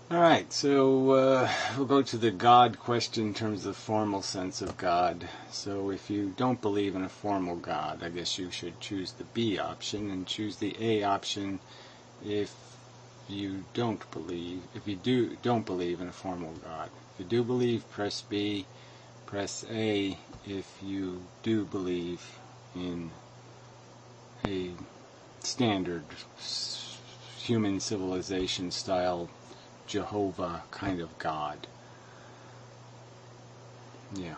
Alright, so we'll go to the God question in terms of the formal sense of God. So if you don't believe in a formal God, I guess you should choose the B option and choose the A option if you don't believe, don't believe in a formal God. If you do believe, press B. Press A if you do believe in a standard human civilization style Jehovah kind of God. Yeah.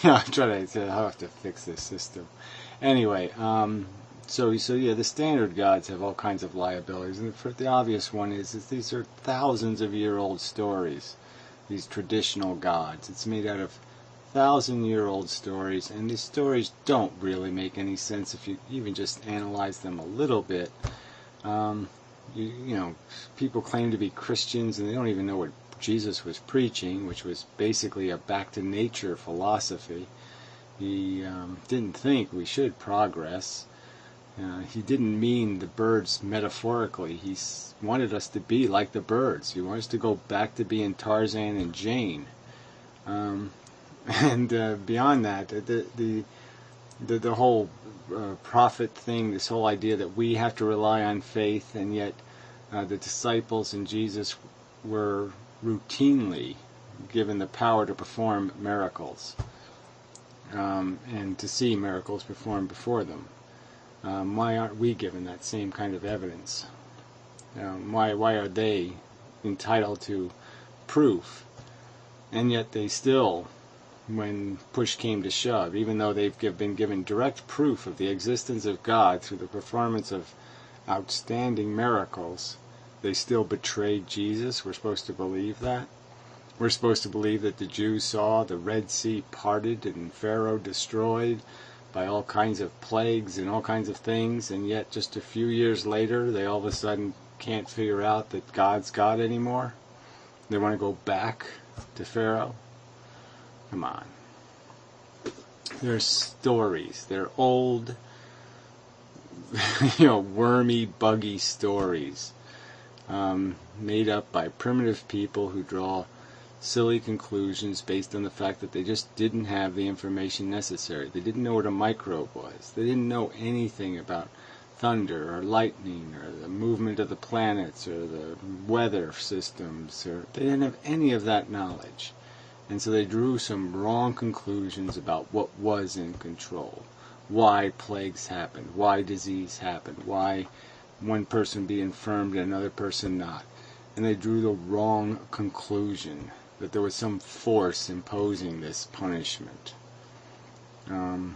I'm trying to, I'll have to fix this system. Anyway, so yeah, the standard gods have all kinds of liabilities, and the obvious one is these are thousands of year old stories. These traditional gods. It's made out of 1,000-year-old stories, and these stories don't really make any sense if you even just analyze them a little bit. You know, people claim to be Christians and they don't even know what Jesus was preaching, which was basically a back to nature philosophy. He didn't think we should progress. He didn't mean the birds metaphorically. He wanted us to be like the birds. He wanted us to go back to being Tarzan and Jane. And beyond that, the whole prophet thing, this whole idea that we have to rely on faith, and yet the disciples and Jesus were routinely given the power to perform miracles and to see miracles performed before them. Why aren't we given that same kind of evidence? Why are they entitled to proof, and yet they still, when push came to shove, even though they've been given direct proof of the existence of God through the performance of outstanding miracles, they still betrayed Jesus? We're supposed to believe that? We're supposed to believe that the Jews saw the Red Sea parted and Pharaoh destroyed by all kinds of plagues and all kinds of things, and yet just a few years later they all of a sudden can't figure out that God's God anymore? They want to go back to Pharaoh? Come on. They're stories. They're old, wormy, buggy stories made up by primitive people who draw silly conclusions based on the fact that they just didn't have the information necessary. They didn't know what a microbe was. They didn't know anything about thunder or lightning or the movement of the planets or the weather systems. They didn't have any of that knowledge. And so they drew some wrong conclusions about what was in control, why plagues happened, why disease happened, why one person be infirmed and another person not. And they drew the wrong conclusion that there was some force imposing this punishment. And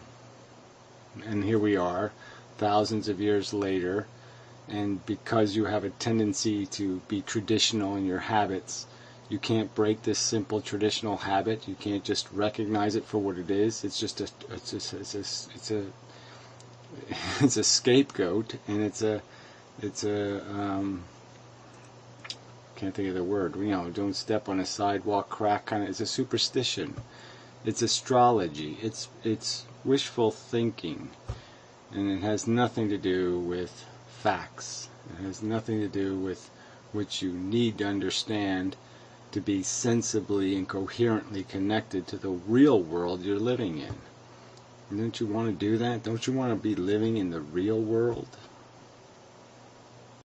here we are, thousands of years later, and because you have a tendency to be traditional in your habits, you can't break this simple traditional habit. You can't just recognize it for what it is. It's just it's a scapegoat, and it's a can't think of the word. Don't step on a sidewalk crack kind of. It's a superstition. It's astrology. It's wishful thinking, and it has nothing to do with facts. It has nothing to do with what you need to understand to be sensibly and coherently connected to the real world you're living in. Don't you want to do that? Don't you want to be living in the real world?